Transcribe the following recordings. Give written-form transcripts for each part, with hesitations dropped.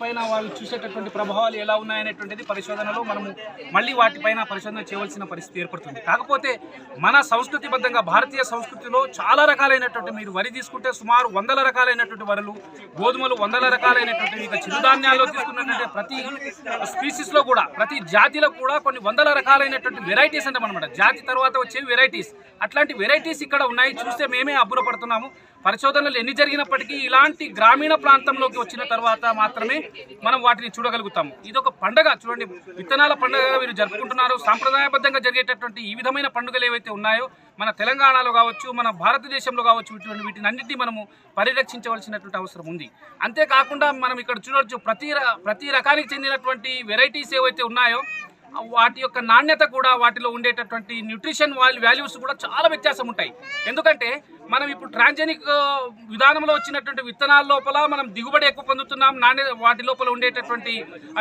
పైన వాళ్ళు చూసేటటువంటి ప్రభావాలు ఎలా ఉన్నాయనేటువంటిది పరిశోధనలో మనము మళ్ళీ వాటిపైన పరిశోధన చేయవలసిన పరిస్థితి ఏర్పడుతుంది. కాకపోతే మన సంస్కృతిబద్ధంగా భారతీయ సంస్కృతిలో చాలా రకాలైనటువంటి, మీరు వరి తీసుకుంటే సుమారు 100 రకాలైనటువంటి వరులు, గోధుమలు 100 రకాలైనటువంటి, ఇక చిరుధాన్యాల్లో తీసుకున్నటువంటి ప్రతి స్పీసీస్లో కూడా, ప్రతి జాతిలో కూడా కొన్ని 100 రకాలైనటువంటి వెరైటీస్ అంటాం అనమాట. జాతి తర్వాత వచ్చేవి వెరైటీస్. అట్లాంటి వెరైటీస్ ఇక్కడ ఉన్నాయి. చూస్తే మేమే అబ్బురపడుతున్నాము. పరిశోధనలు ఎన్ని జరిగినప్పటికీ ఇలాంటి గ్రామీణ ప్రాంతంలోకి వచ్చిన తర్వాత మాత్రమే మనం వాటిని చూడగలుగుతాము. ఇది ఒక పండుగ చూడండి, విత్తనాల పండుగగా వీరు జరుపుకుంటున్నారు. సాంప్రదాయబద్ధంగా జరిగేటటువంటి ఈ విధమైన పండుగలు ఏవైతే ఉన్నాయో మన తెలంగాణలో కావచ్చు, మన భారతదేశంలో కావచ్చు, వీటినన్నింటినీ మనము పరిరక్షించవలసినటువంటి అవసరం ఉంది. అంతేకాకుండా మనం ఇక్కడ చూడవచ్చు, ప్రతి రకానికి చెందినటువంటి వెరైటీస్ ఏవైతే ఉన్నాయో వాటి యొక్క నాణ్యత కూడా, వాటిలో ఉండేటటువంటి న్యూట్రిషన్ వాల్యూస్ కూడా చాలా వ్యత్యాసం ఉంటాయి. ఎందుకంటే మనం ఇప్పుడు ట్రాన్జెనిక్ విధానంలో వచ్చినటువంటి విత్తనాల లోపల మనం దిగుబడి ఎక్కువ పొందుతున్నాం, వాటి లోపల ఉండేటటువంటి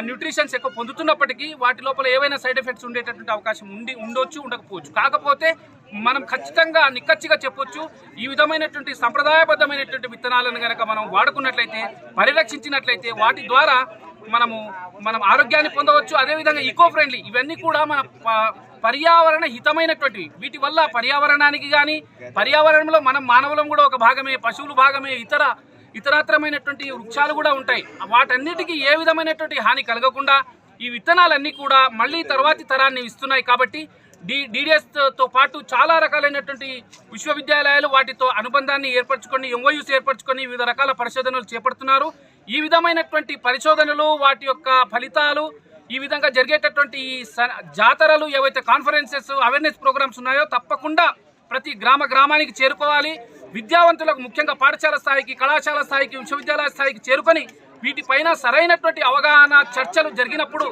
న్యూట్రిషన్స్ ఎక్కువ పొందుతున్నప్పటికీ వాటి లోపల ఏవైనా సైడ్ ఎఫెక్ట్స్ ఉండేటటువంటి అవకాశం ఉండొచ్చు, ఉండకపోవచ్చు. కాకపోతే మనం ఖచ్చితంగా నిక్కచ్చిగా చెప్పొచ్చు, ఈ విధమైనటువంటి సంప్రదాయబద్ధమైనటువంటి విత్తనాలను కనుక మనం వాడుకున్నట్లయితే, పరిరక్షించినట్లయితే వాటి ద్వారా మనం ఆరోగ్యాన్ని పొందవచ్చు. అదేవిధంగా ఈకో ఫ్రెండ్లీ, ఇవన్నీ కూడా మన పర్యావరణ హితమైనటువంటివి. వీటి వల్ల పర్యావరణానికి కానీ, పర్యావరణంలో మనం మానవులం కూడా ఒక భాగమే, పశువులు భాగమే, ఇతరత్రమైనటువంటి వృక్షాలు కూడా ఉంటాయి. వాటన్నిటికీ ఏ విధమైనటువంటి హాని కలగకుండా ఈ విత్తనాలన్నీ కూడా మళ్ళీ తర్వాతి తరాన్ని ఇస్తున్నాయి. కాబట్టి DDSతో పాటు చాలా రకాలైనటువంటి విశ్వవిద్యాలయాలు వాటితో అనుబంధాన్ని ఏర్పరచుకొని, MOUs ఏర్పరచుకొని వివిధ రకాల పరిశోధనలు చేపడుతున్నారు. ఈ విధమైనటువంటి పరిశోధనలు, వాటి యొక్క ఫలితాలు, ఈ విధంగా జరిగేటటువంటి ఈ జాతరలు, ఏవైతే కాన్ఫరెన్సెస్, అవేర్నెస్ ప్రోగ్రామ్స్ ఉన్నాయో తప్పకుండా ప్రతి గ్రామానికి చేరుకోవాలి. విద్యావంతులకు ముఖ్యంగా పాఠశాల స్థాయికి, కళాశాల స్థాయికి, విశ్వవిద్యాలయ స్థాయికి చేరుకొని వీటిపైన సరైనటువంటి అవగాహన చర్చలు జరిగినప్పుడు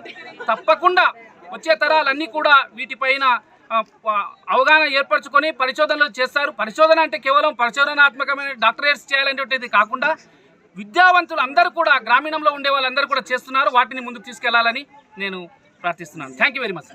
తప్పకుండా వచ్చే తరాలన్నీ కూడా వీటిపైన అవగాహన ఏర్పరచుకొని పరిశోధనలు చేస్తారు. పరిశోధన అంటే కేవలం పరిశోధనాత్మకమైన డాక్టరేట్స్ చేయాలనేటువంటిది కాకుండా విద్యావంతులు అందరూ కూడా, గ్రామీణంలో ఉండే వాళ్ళందరూ కూడా చేస్తున్నారు. వాటిని ముందుకు తీసుకెళ్లాలని నేను ప్రార్థిస్తున్నాను. Thank you very much.